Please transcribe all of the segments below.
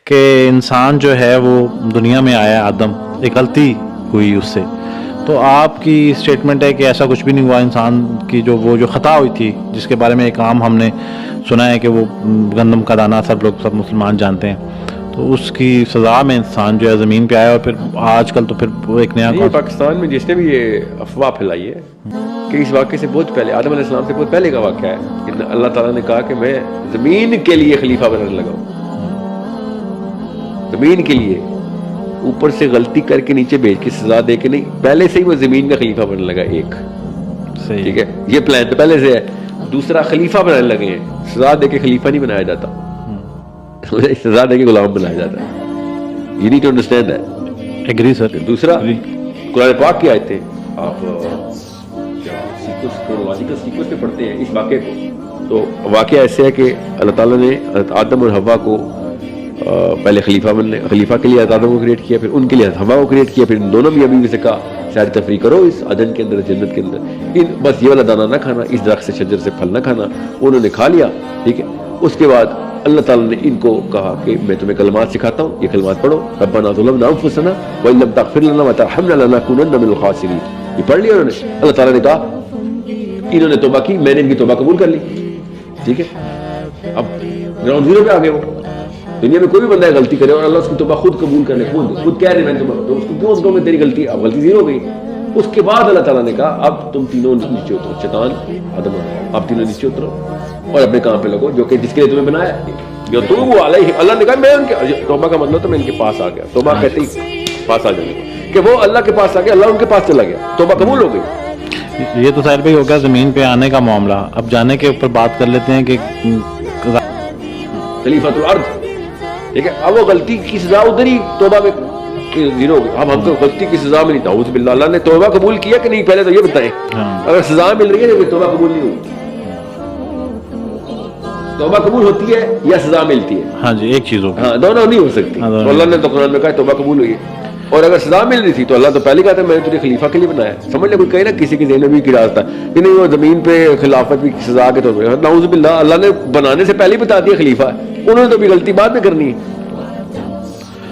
کہ انسان جو ہے وہ دنیا میں آیا آدم، ایک غلطی ہوئی اس سے، تو آپ کی اسٹیٹمنٹ ہے کہ ایسا کچھ بھی نہیں ہوا، انسان کی جو خطا ہوئی تھی جس کے بارے میں ایک عام ہم نے سنا ہے کہ وہ گندم کا دانہ سب مسلمان جانتے ہیں، تو اس کی سزا میں انسان جو ہے زمین پہ آیا، اور پھر آج کل تو پھر وہ ایک نیا پاکستان میں جس نے بھی یہ افواہ پھیلائی ہے کہ اس واقعے سے بہت پہلے، آدم علیہ السلام سے بہت پہلے کا واقعہ ہے کہ اللہ تعالیٰ نے کہا کہ میں زمین کے لیے خلیفہ بننے لگا ہوں، زمین کے لیے، اوپر سے غلطی کر کے نیچے بھیج کے سزا دے کے نہیں، پہلے سے ہی وہ زمین کا خلیفہ بننے لگا ایک، ٹھیک ہے، یہ پلان تو پہلے سے ہے۔ دوسرا خلیفہ بنانے لگے ہیں، سزا دے کے خلیفہ نہیں بنایا جاتا، سزا دے کے غلام بنایا جاتا ہے۔ You need to understand that. Agree sir. دوسرا قرآن پاک کی آیتیں آپ سیکوینس پہ پڑھتے ہیں اس واقعے کو، تو واقعہ ایسے ہے کہ اللہ تعالیٰ نے آدم اور حوا کو پہلے خلیفہ کے لیے آدم کو کریٹ کیا، پھر ان کے لیے حوا کو کریٹ کیا، پھر ان دونوں بھی ابھی سے کہا سیر تفریح کرو اس عدن کے اندر، جنت کے اندر، بس یہ والا دانہ نہ کھانا، اس درخت سے شجر سے پھل نہ کھانا، انہوں نے کھا لیا، ٹھیک ہے۔ اس کے بعد اللہ تعالیٰ نے ان کو کہا کہ میں تمہیں کلمات سکھاتا ہوں، یہ کلمات پڑھو، ربنا ظلمنا انفسنا وان لم تغفر لنا وترحمنا لنکونن من الخاسرین، یہ پڑھ لیا انہوں نے۔ اللہ تعالیٰ نے کہا انہوں نے توبہ کی، میں نے ان کی توبہ قبول کر لی، ٹھیک ہے۔ اب گراؤنڈ زیرو پہ آ گئے وہ، دنیا میں کوئی بھی بندہ غلطی کرے اور اللہ اس کی توبہ خود قبول کر لے، خود کہہ رہے میں توبہ، تو اس کو کیوں اس کو تیری غلطی، اب غلطی زیرو ہو گئی۔ اس کے بعد اللہ تعالیٰ نے کہا اب تم تینوں نیچے اترو، شیطان، آدم، اب تینوں نیچے اترو اور اپنے کام پہ لگو جو کہ جس کے لیے تمہیں بنایا ہے۔ جو تو وہ علیہ، اللہ نے کہا میں ان کے توبہ کا مطلب تو میں ان کے پاس آ گیا، توبہ کہتے ہی پاس آ جانے کو، کہ وہ اللہ کے پاس آ گیا، اللہ ان کے پاس چلا گیا، توبہ قبول ہو گئی۔ یہ تو ظاہر بھائی ہو گیا زمین پہ آنے کا معاملہ۔ اب جانے کے اوپر بات کر لیتے ہیں کہ خلیفۃ الارض، ٹھیک ہے، اب وہ غلطی کی سزا ادھر ہی توبہ میں زیرو ہو گئی۔ اب ہم کو غلطی کی سزا ملی، نعوذ باللہ، اللہ نے توبہ قبول کیا کہ نہیں پہلے تو یہ بتائیں، اگر سزا مل رہی ہے تو توبہ قبول نہیں ہوئی، توبہ قبول ہوتی ہے یا سزا ملتی ہے؟ ہاں جی، ایک چیز ہوگی، ہاں دونوں نہیں ہو سکتی۔ تو اللہ نے تو قرآن میں کہا توبہ قبول ہوئی ہے، اور اگر سزا مل رہی تھی تو اللہ تو پہلے کہتا ہے میں نے تجھے خلیفہ کے لیے بنایا ہے۔ سمجھ لے کوئی کہے نا کسی کے ذہن میں بھی گرا تھا کہ نہیں وہ زمین پہ خلافت بھی سزا کے طور پہ، نعوذ باللہ، اللہ نے بنانے سے پہلے بتا دیا خلیفہ، انہوں نے تو بھی غلطی بعد میں کرنی ہے،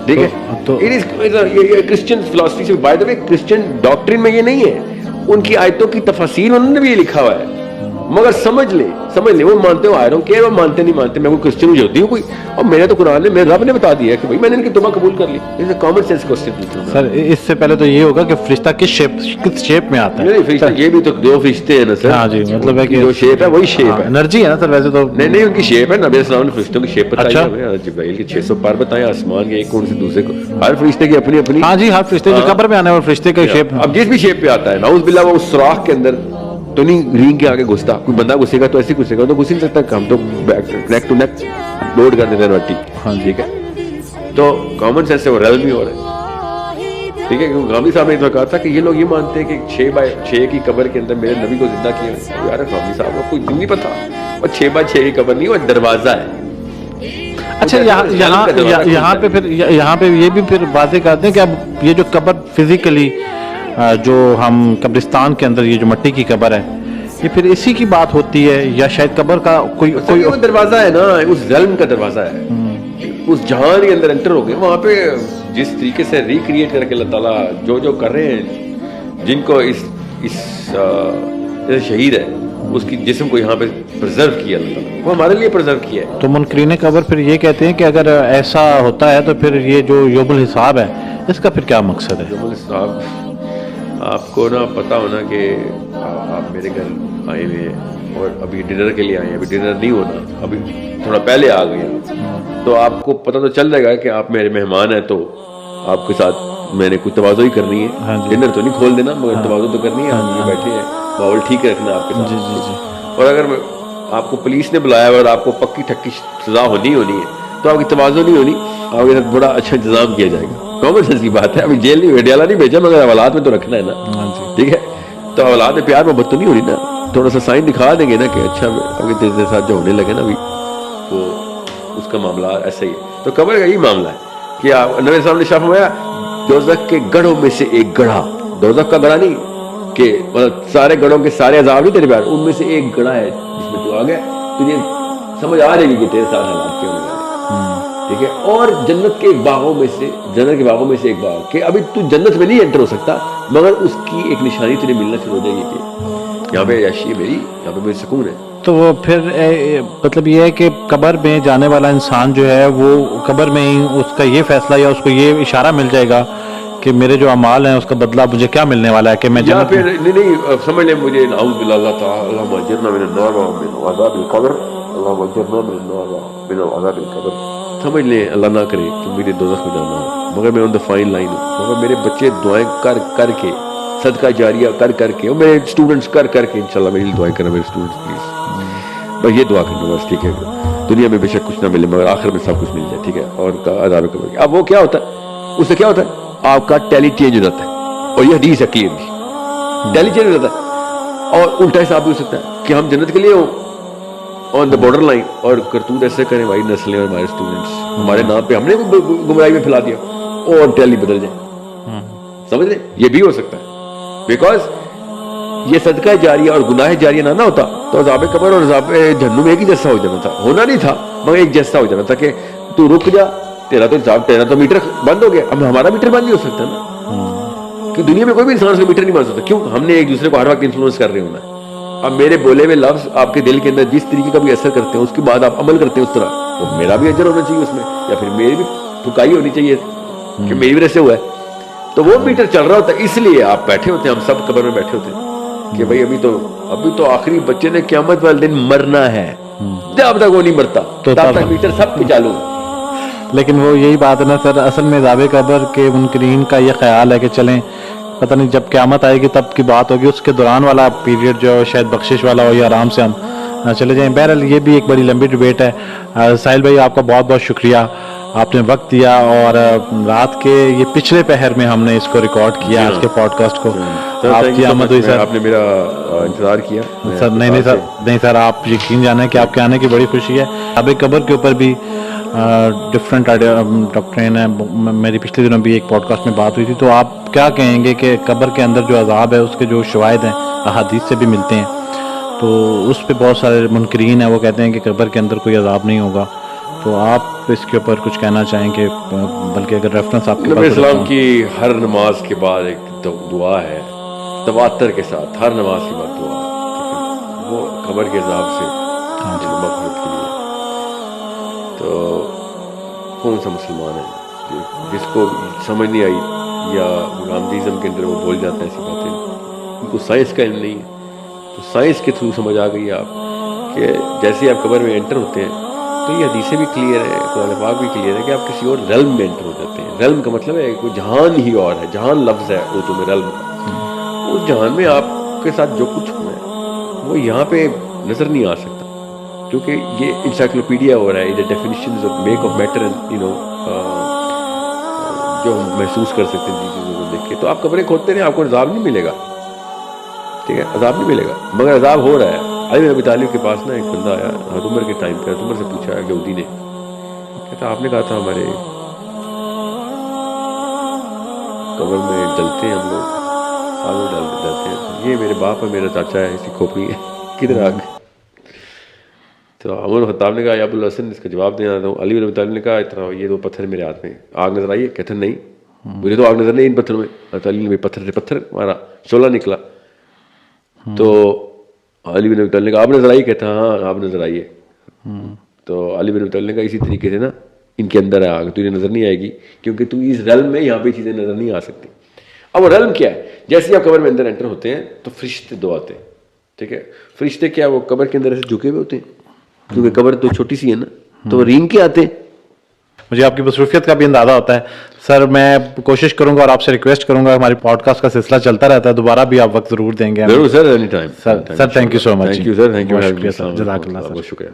ٹھیک ہے۔ کرسچن فلاسفی سے، by the way Christian doctrine میں یہ نہیں ہے، ان کی آیتوں کی تفاسیر انہوں نے بھی یہ لکھا ہوا ہے، مگر سمجھ لے وہ مانتے ہو، آئے رہا ہوں کہ وہ مانتے نہیں مانتے، میں کوئی کرسچن ہو جاتی ہوں کوئی، اور میں نے تو قرآن نے میرے رب نے بتا دیا کہ بھائی میں نے ان کی توبہ قبول کر لی۔ اس سے کامن سینس کوسچن سر، اس سے پہلے تو یہ ہوگا کہ فرشتہ کس شیپ میں آتا ہے؟ فرشتہ یہ بھی تو دو فرشتے ہیں نا سر، ہاں جی، مطلب ہے کہ جو شیپ ہے وہی شیپ ہے، انرجی ہے نا سر، ویسے تو نہیں ان کی شیپ ہے، نبی السلام نے فرشتوں کی شیپ بتائی ہے، جبرائیل کے 600 پار بتائے آسمان کے، ایک کون سے دوسرے کو، ہر فرشتے کی اپنی اپنی، ہاں جی، ہر فرشتے جو قبر میں آنے والے فرشتے کا شیپ، اب جس بھی شیپ پہ آتا ہے، نعوذ باللہ وہ اس سوراخ کے اندر تو نہیں رینگ کے آگے گھستا، کوئی بندہ گھسے گا تو ایسے گھسے گا، تو گھس ہی نہیں سکتا، ہم تو نیک ٹو نیک لوڈ کر دیتے ہیں روٹی، ہاں ٹھیک ہے۔ تو کامن سینس سے وہ ریل بھی ہو رہا ہے، ٹھیک ہے، کیونکہ غامدی صاحب نے تو کہا تھا کہ یہ لوگ یہ مانتے ہیں کہ 6x6 کی قبر کے اندر میرے نبی کو زندہ کیا، یار غامدی صاحب کو کوئی نہیں پتا، اور 6x6 کی قبر نہیں، وہ دروازہ ہے۔ اچھا، یہاں پہ یہ بھی پھر واضح کرتے ہیں کہ اب یہ جو قبر فزیکلی جو ہم قبرستان کے اندر یہ جو مٹی کی قبر ہے، یہ پھر اسی کی بات ہوتی ہے یا شاید قبر کا کوئی دروازہ ہے نا، اس ظلم کا دروازہ ہے، اس جہان کے اندر انٹر ہو گئے، وہاں پہ جس طریقے سے ریکریٹ کر کے اللہ تعالیٰ جو کر رہے ہیں، جن کو اس شہید ہے اس کی جسم کو یہاں پہ پرزرو کیا اللہ تعالیٰ، وہ ہمارے لیے پرزرو کیا ہے۔ تو منکرین قبر پھر یہ کہتے ہیں کہ اگر ایسا ہوتا ہے تو پھر یہ جو یوم الحساب ہے اس کا پھر کیا مقصد ہے؟ یوم الحساب آپ کو نا پتا ہونا کہ آپ میرے گھر آئے ہوئے ہیں اور ابھی ڈنر کے لیے آئے ہیں، ابھی ڈنر نہیں ہونا، ابھی تھوڑا پہلے آ گئے ہیں، تو آپ کو پتہ تو چل جائے گا کہ آپ میرے مہمان ہیں، تو آپ کے ساتھ میں نے کوئی تواضع ہی کرنی ہے، ڈنر تو نہیں کھول دینا مگر تواضع تو کرنی ہے، آپ یہ بیٹھے ہیں، ماحول ٹھیک رکھنا ہے آپ کے ساتھ۔ اور اگر آپ کو پولیس نے بلایا اور آپ کو پکی ٹھکی سزا ہونی ہے تو آپ کی تواضع نہیں ہونی، آپ کے ساتھ بڑا اچھا انتظام کیا جائے گا، کامن سینس کی بات ہے۔ ابھی جیل نہیں ویڈیالا نہیں بھیجا مگر اولاد میں تو رکھنا ہے نا، ٹھیک ہے، تو اولاد میں پیار محبت تو نہیں ہو رہی نا، تھوڑا سا سائن دکھا دیں گے نا کہ اچھا ابھی تیرے ساتھ جو ہونے لگے نا ابھی وہ اس کا معاملہ ایسا ہی ہے۔ تو قبر کا یہی معاملہ ہے کہ نبی صاحب نے شاہ فرمایا دوزخ کے گڑھوں میں سے ایک گڑھا، دوزخ کا گڑھا نہیں کہ سارے گڑھوں کے سارے عذاب نہیں تیرے پیار، ان میں سے ایک گڑھا ہے جس میں تو آ گیا، تجھے سمجھ آ جائے گی کہ تیرے ساتھ حالات کیا ہونے والے، ٹھیک ہے, اور جنت کے باغوں میں سے ایک باغ کہ ابھی تو جنت میں نہیں انٹر ہو سکتا, مگر اس کی ایک نشانی تجھے ملنا شروع ہو جائے گی کہ یہاں پہ عیاشی ہے میری, یہاں پہ میرے سکون ہے. تو وہ پھر مطلب یہ ہے کہ قبر میں جانے والا انسان جو ہے وہ قبر میں ہی اس کا یہ فیصلہ یا اس کو یہ اشارہ مل جائے گا کہ میرے جو اعمال ہیں اس کا بدلہ مجھے کیا ملنے والا ہے, کہ میں یا جنت پھر نہیں سمجھ لیں مجھے نعوذ باللہ اللہ تعالی اللہم اجرنا من النار ومن عذاب القبر, اللہم اجرنا من النار ومن عذاب القبر, سمجھ لیں اللہ نہ کرے کہ مجھے دوزخ میں جانا ہو, مگر میں آن دا فائن لائن ہوں, مگر میرے بچے دعائیں کر کر کے, صدقہ جاریہ کر کر کے, اور میرے اسٹوڈنٹس کر کر کے, انشاءاللہ میری دعائیں کرنا میرے اسٹوڈنٹس پلیز, بس یہ دعا کرنا بس, ٹھیک ہے. دنیا میں بے شک کچھ نہ ملے مگر آخر میں سب کچھ مل جائے, ٹھیک ہے, اور عذاب قبر. اب وہ کیا ہوتا ہے, اس سے کیا ہوتا ہے, آپ کا ٹیلی چینج ہو جاتا ہے, اور یہ حدیث ہے کلیئرلی, ٹیلی چینج ہو جاتا ہے. اور الٹا حساب بھی ہو سکتا ہے کہ ہم جنت کے لیے ہوں آن دا بارڈر لائن, اور کرتوت ایسے کریں ہماری نسلیں اور ہمارے اسٹوڈنٹس ہمارے نام پہ ہم نے گمراہی میں پھیلا دیا اور ٹیلی بدل جائے, سمجھ رہے, یہ بھی ہو سکتا ہے. بیکاز یہ صدقہ جاریہ اور گناہ جاریہ نہ ہوتا تو عذاب قبر اور عذاب جہنم ایک ہی جیسا ہو جانا تھا, ہونا نہیں تھا مگر ایک جیسا ہو جانا تھا کہ تو رک جا, تیرا تو میٹر بند ہو گیا, اب ہمارا میٹر بند نہیں ہو سکتا نا, کہ دنیا میں کوئی بھی انسان سے میٹر نہیں بن سکتا. کیوں, ہم نے ایک دوسرے کو ہر وقت انفلوئنس کر رہے ہونا ہے. اب میرے بولے ہوئے لفظ آپ کے دل کے اندر جس طریقے کا بھی اثر کرتے ہیں, اس کے بعد آپ عمل کرتے ہیں اس طرح, تو میرا بھی اجر ہونا چاہیے اس میں, یا پھر میری بھی پھکائی ہونی چاہیے کہ میری وجہ سے ہوا ہے. تو وہ میٹر چل رہا ہوتا ہے, اس لیے آپ بیٹھے ہوتے ہیں, ہم سب قبر میں بیٹھے ہوتے ہیں کہ بھائی ابھی تو آخری بچے نے قیامت والے دن مرنا ہے, جب تک وہ نہیں مرتا تب تک میٹر سب پہ چالو ہے. لیکن وہ یہی بات ہے نا سر, اصل میں عذاب قبر کے منکرین کا یہ خیال ہے کہ چلیں پتہ نہیں جب قیامت آئے گی تب کی بات ہوگی, اس کے دوران والا پیریڈ جو شاید بخشش والا ہو یا آرام سے ہم چلے جائیں. بہرحال یہ بھی ایک بڑی لمبی ڈبیٹ ہے. ساحل بھائی آپ کا بہت بہت شکریہ, آپ نے وقت دیا, اور رات کے یہ پچھلے پہر میں ہم نے اس کو ریکارڈ کیا آج کے پوڈ کاسٹ کو. آپ کی آمد ہوئی سر, آپ نے میرا انتظار کیا سر. نہیں سر, آپ یقین جانیں کہ آپ کے آنے کی بڑی خوشی ہے. عذاب قبر کے اوپر بھی ڈفرینٹ ڈاکٹرین ہیں, میری پچھلے دنوں بھی ایک پوڈ کاسٹ میں بات ہوئی تھی. تو آپ کیا کہیں گے کہ قبر کے اندر جو عذاب ہے اس کے جو شواہد ہیں احادیث سے بھی ملتے ہیں, تو اس پہ بہت سارے منکرین ہیں وہ کہتے ہیں کہ قبر کے اندر کوئی عذاب نہیں ہوگا, تو آپ اس کے اوپر کچھ کہنا چاہیں کہ بلکہ اگر ریفرنس آپ کے نبی اسلام کی ہر نماز کے بعد ایک دعا ہے تواتر کے ساتھ, ہر نماز کے بعد دعا, وہ قبر کے عذاب سے مغفرت کے لیے. تو کون سا مسلمان ہے جس کو سمجھ نہیں آئی یا غامدیزم کے اندر وہ بول جاتا ہے ایسی باتیں, ان کو سائنس کا علم نہیں ہے, تو سائنس کے تھرو سمجھ آ گئی آپ کہ جیسے آپ قبر میں انٹر ہوتے ہیں تو یہ حدیثیں بھی کلیئر ہے, قرآن پاک بھی کلیئر ہے کہ آپ کسی اور ریلم میں انٹر ہو جاتے ہیں. ریلم کا مطلب ہے کوئی جہان ہی اور ہے, جہان لفظ ہے اردو میں ریلم, اس جہان میں آپ کے ساتھ جو کچھ ہوا ہے وہ یہاں پہ نظر نہیں آ سکتا, کیونکہ یہ انسائکلوپیڈیا ہو رہا ہے, یہ definitions of make of matter and جو ہم محسوس کر سکتے ہیں چیزوں کو دیکھ کے. تو آپ قبریں کھودتے رہے, آپ کو عذاب نہیں ملے گا, ٹھیک ہے, عذاب نہیں ملے گا, مگر عذاب ہو رہا ہے. علی بن ابی طالب کے پاس نا ایک بندہ آیا حضرت عمر کے ٹائم پہ, حضرت عمر سے پوچھا یہودی نے, کہتا آپ نے کہا تھا ہمارے قبر میں جلتے ہیں ہم لوگ, آلو ڈالتے ہیں, یہ میرے باپ ہے, میرا چاچا ہے, اس کی کھوپڑی ہے, کدھر آگ. تو عمر خطاب نے کہا یا ابو الحسن, اس کا جواب دینا تھا. علی بن ابی طالب نے کہا اتنا یہ دو پتھر میرے ہاتھ میں, آگ نظر آئی ہے؟ کہتے نہیں مجھے تو آگ نظر نہیں ان پتھروں میں. علی نے پتھر سے پتھر مارا, شعلہ نکلا. تو علی بن ابی طالب نے کہا آپ نظر آئی؟ کہتا ہاں آپ نظر آئیے. تو علی بن ابی طالب نے کہا اسی طریقے سے نا ان کے اندر ہے آگ, تجھے نظر نہیں آئے گی کیونکہ تو اس ریلم میں یہاں پہ چیزیں نظر نہیں آ سکتی. اب وہ ریلم کیا ہے, جیسے آپ قبر میں اندر انٹر ہوتے ہیں تو فرشتے دو آتے ہیں, ٹھیک ہے. فرشتے کیا وہ قبر کے اندر ایسے جھکے ہوئے ہوتے ہیں کیونکہ قبر تو چھوٹی سی ہے نا, تو وہ رینگ کے آتے ہیں. مجھے آپ کی مصروفیت کا بھی اندازہ ہوتا ہے سر. میں کوشش کروں گا اور آپ سے ریکویسٹ کروں گا, ہماری پوڈ کاسٹ کا سلسلہ چلتا رہتا ہے, دوبارہ بھی آپ وقت ضرور دیں گے. ضرور sir, any time sir. Thank you so much. Thank you sir, thank you, شکریہ سر, جزاک اللہ سر, بہت شکریہ.